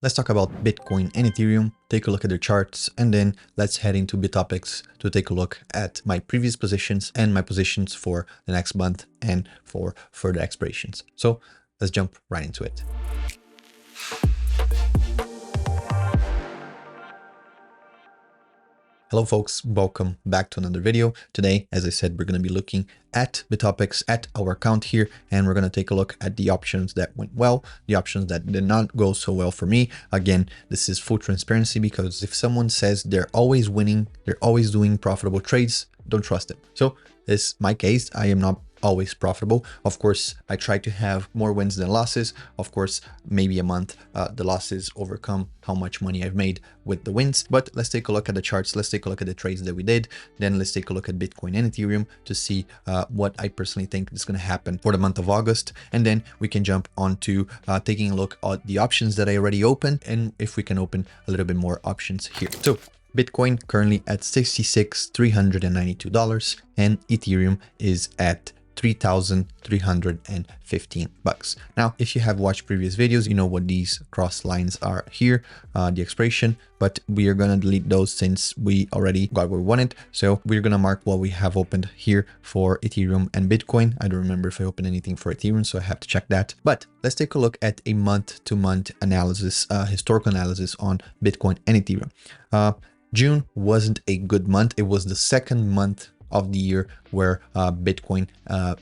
Let's talk about Bitcoin and Ethereum, take a look at their charts, and then let's head into Bitopics to take a look at my previous positions and my positions for the next month and for further expirations. So let's jump right into it. Hello folks, welcome back to another video. Today, as I said, we're going to be looking at Bitopics, at our account here, and we're going to take a look at the options that went well, the options that did not go so well for me. Again, this is full transparency because if someone says they're always winning, they're always doing profitable trades, don't trust them. So this is my case. I am not always profitable. Of course, I try to have more wins than losses. Of course, maybe a month the losses overcome how much money I've made with the wins. But let's take a look at the charts. Let's take a look at the trades that we did. Then let's take a look at Bitcoin and Ethereum to see what I personally think is going to happen for the month of August. And then we can jump on to taking a look at the options that I already opened and if we can open a little bit more options here. So Bitcoin currently at $66,392 and Ethereum is at $3,315. Now, if you have watched previous videos, you know what these cross lines are here, the expiration, but we are going to delete those since we already got what we wanted. So we're going to mark what we have opened here for Ethereum and Bitcoin. I don't remember if I opened anything for Ethereum, so I have to check that. But let's take a look at a month-to-month analysis, historical analysis on Bitcoin and Ethereum. June wasn't a good month. It was the second month of the year where Bitcoin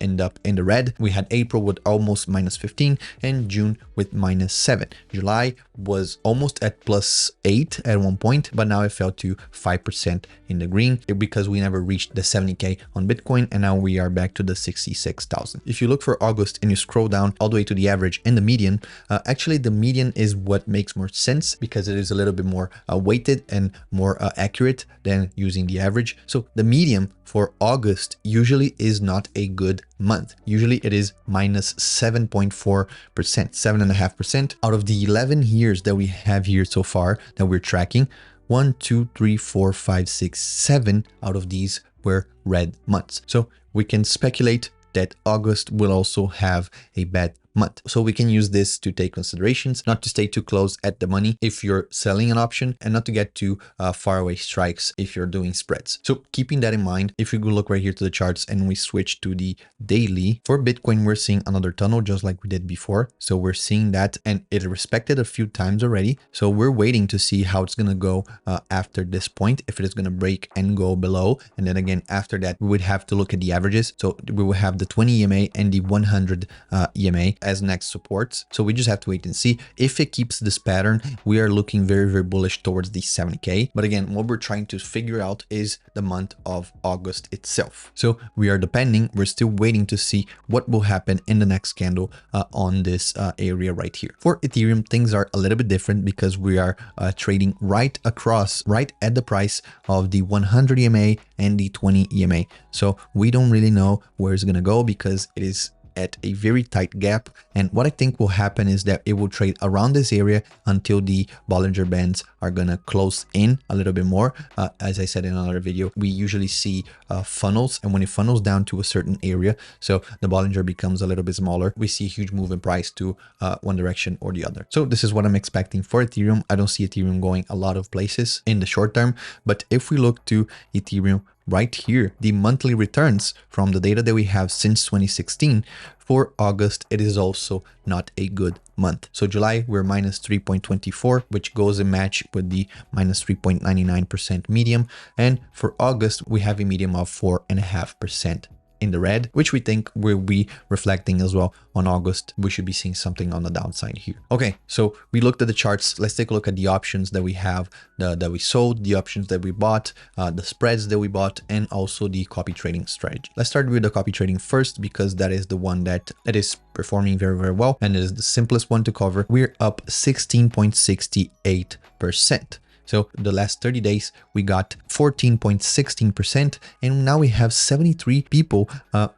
ended up in the red. We had April with almost -15 and June with -7. July was almost at +8 at one point, but now it fell to 5% in the green because we never reached the 70K on Bitcoin, and now we are back to the 66,000. If you look for August and you scroll down all the way to the average and the median, actually the median is what makes more sense because it is a little bit more weighted and more accurate than using the average. So the median for August usually is not a good month. Usually it is -7.4%, 7.5%. Out of the 11 years that we have here so far that we're tracking, 1, 2, 3, 4, 5, 6, 7 out of these were red months. So we can speculate that August will also have a bad month. So we can use this to take considerations, not to stay too close at the money if you're selling an option and not to get too far away strikes if you're doing spreads. So keeping that in mind, if we go look right here to the charts and we switch to the daily, for Bitcoin, we're seeing another tunnel just like we did before. So we're seeing that and it respected a few times already. So we're waiting to see how it's going to go after this point, if it is going to break and go below. And then again, after that, we would have to look at the averages. So we will have the 20 EMA and the 100 EMA as next supports. So we just have to wait and see. If it keeps this pattern, we are looking very, very bullish towards the 70K. But again, what we're trying to figure out is the month of August itself. So we are depending, we're still waiting to see what will happen in the next candle on this area right here. For Ethereum, things are a little bit different because we are trading right across, right at the price of the 100 EMA and the 20 EMA. So we don't really know where it's going to go because it is at a very tight gap, and what I think will happen is that it will trade around this area until the Bollinger Bands are gonna close in a little bit more. As I said in another video, we usually see funnels, and when it funnels down to a certain area, so the Bollinger becomes a little bit smaller, we see a huge move in price to one direction or the other. So this is what I'm expecting for Ethereum. I don't see Ethereum going a lot of places in the short term, but if we look to Ethereum right here, the monthly returns from the data that we have since 2016 for August, it is also not a good month. So July, we're -3.24, which goes in match with the -3.99% medium. And for August, we have a medium of 4.5% in the red, which we think will be reflecting as well on August. We should be seeing something on the downside here. Okay, so we looked at the charts. Let's take a look at the options that we have, that we sold, the options that we bought, the spreads that we bought, and also the copy trading strategy. Let's start with the copy trading first because that is the one that is performing very, very well, and it is the simplest one to cover. We're up 16.68%. So the last 30 days, we got 14.16%, and now we have 73 people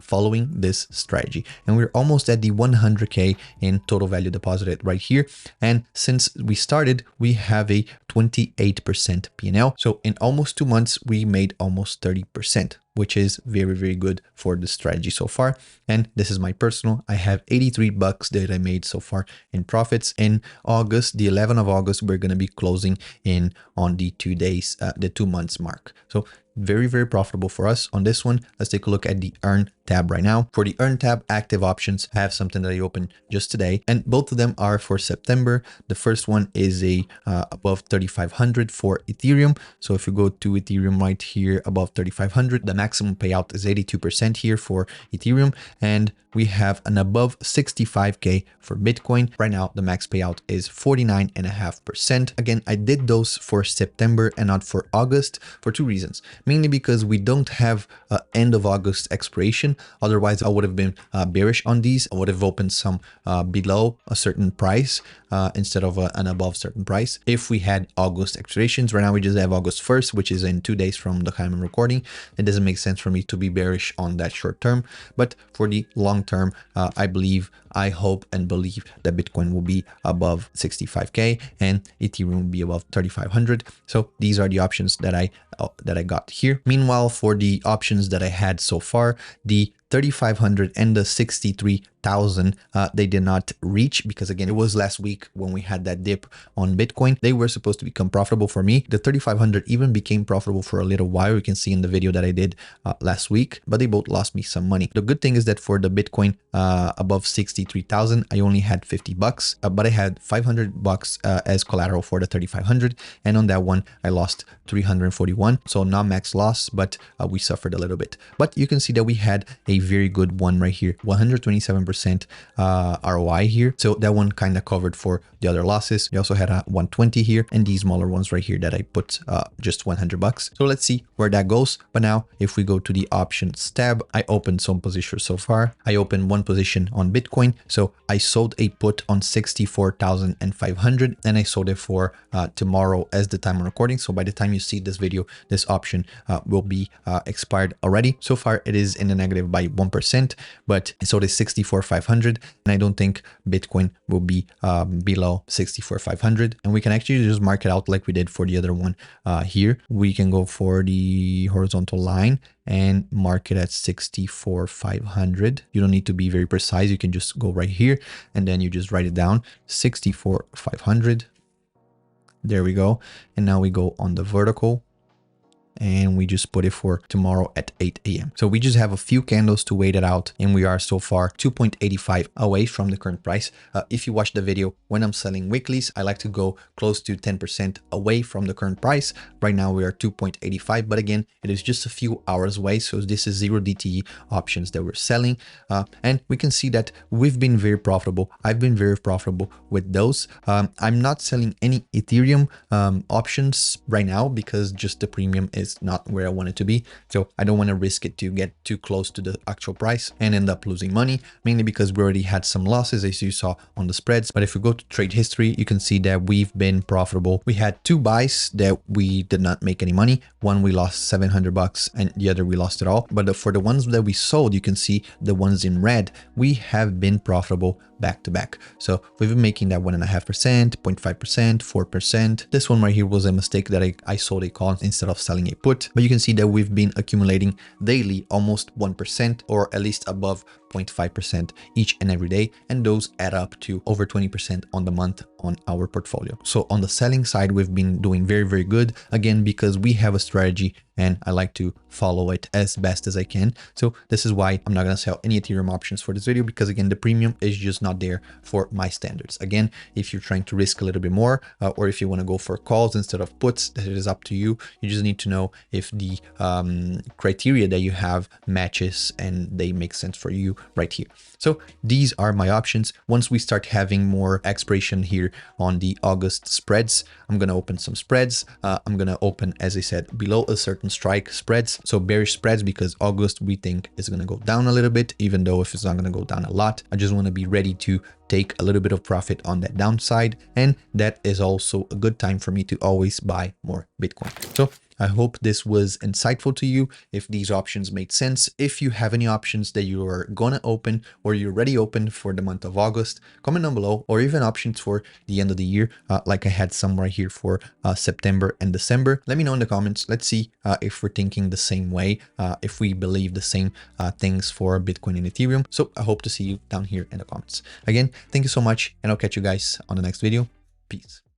following this strategy. And we're almost at the 100K in total value deposited right here. And since we started, we have a 28% P&L. So in almost 2 months, we made almost 30%. which is very, very good for the strategy so far. And this is my personal. I have 83 bucks that I made so far in profits. In August, the 11th of August, we're going to be closing in on the 2 days, the 2 months mark. So very, very profitable for us on this one. Let's take a look at the Earn tab right now. For the Earn tab, active options, I have something that I opened just today, and both of them are for September. The first one is a above 3,500 for Ethereum. So if you go to Ethereum right here above 3,500, the maximum payout is 82% here for Ethereum, and we have an above 65k for Bitcoin. Right now, the max payout is 49.5%. Again, I did those for September and not for August for 2 reasons. Mainly because we don't have end of August expiration. Otherwise, I would have been bearish on these. I would have opened some below a certain price instead of an above certain price. If we had August expirations, right now we just have August 1st, which is in 2 days from the time I'm recording. It doesn't make sense for me to be bearish on that short term. But for the long term, I hope and believe that Bitcoin will be above 65k and Ethereum will be above 3,500. So these are the options that I got here. Meanwhile, for the options that I had so far, the 3,500 and the 63,000, they did not reach because again, it was last week when we had that dip on Bitcoin. They were supposed to become profitable for me. The 3,500 even became profitable for a little while. You can see in the video that I did last week, but they both lost me some money. The good thing is that for the Bitcoin above 63,000, I only had 50 bucks, but I had 500 bucks as collateral for the 3,500. And on that one, I lost 341. So not max loss, but we suffered a little bit. But you can see that we had a very good one right here, 127% ROI here. So that one kind of covered for the other losses. We also had a 120 here and these smaller ones right here that I put just 100 bucks. So let's see where that goes. But now if we go to the options tab, I opened some positions so far. I opened one position on Bitcoin. So I sold a put on 64,500 and I sold it for tomorrow as the time I'm recording. So by the time you see this video, this option will be expired already. So far it is in the negative by 1%, but I sold it 64,500 and I don't think Bitcoin will be below 64,500. And we can actually just mark it out like we did for the other one here. We can go for the horizontal line and mark it at 64,500. You don't need to be very precise. You can just go right here and then you just write it down, 64,500. There we go. And now we go on the vertical and we just put it for tomorrow at 8 a.m. So we just have a few candles to wait it out and we are so far 2.85 away from the current price. If you watch the video when I'm selling weeklies, I like to go close to 10% away from the current price. Right now we are 2.85, but again, it is just a few hours away. So this is 0 DTE options that we're selling. And we can see that we've been very profitable. I've been very profitable with those. I'm not selling any Ethereum options right now because just the premium is not where I want it to be. So I don't want to risk it to get too close to the actual price and end up losing money, mainly because we already had some losses as you saw on the spreads. But if we go to trade history, you can see that we've been profitable. We had 2 buys that we did not make any money. One we lost 700 bucks and the other we lost it all. But for the ones that we sold, you can see the ones in red, we have been profitable back to back. So we've been making that 1.5%, 0.5%, 4%. This one right here was a mistake that I sold a call instead of selling a put, but you can see that we've been accumulating daily almost 1% or at least above 0.5% each and every day, and those add up to over 20% on the month on our portfolio. So on the selling side, we've been doing very, very good, again, because we have a strategy and I like to follow it as best as I can. So this is why I'm not going to sell any Ethereum options for this video, because again, the premium is just not there for my standards. Again, if you're trying to risk a little bit more, or if you want to go for calls instead of puts, that is up to you. You just need to know if the criteria that you have matches and they make sense for you right here. So these are my options. Once we start having more expiration here on the August spreads, I'm going to open some spreads. I'm going to open, as I said, below a certain strike spreads. So bearish spreads, because August we think is going to go down a little bit, even though if it's not going to go down a lot. I just want to be ready to take a little bit of profit on that downside. And that is also a good time for me to always buy more Bitcoin. So I hope this was insightful to you. If these options made sense, if you have any options that you are gonna open or you already opened for the month of August, comment down below, or even options for the end of the year, like I had some right here for September and December. Let me know in the comments. Let's see if we're thinking the same way, if we believe the same things for Bitcoin and Ethereum. So I hope to see you down here in the comments. Again, thank you so much, and I'll catch you guys on the next video. Peace.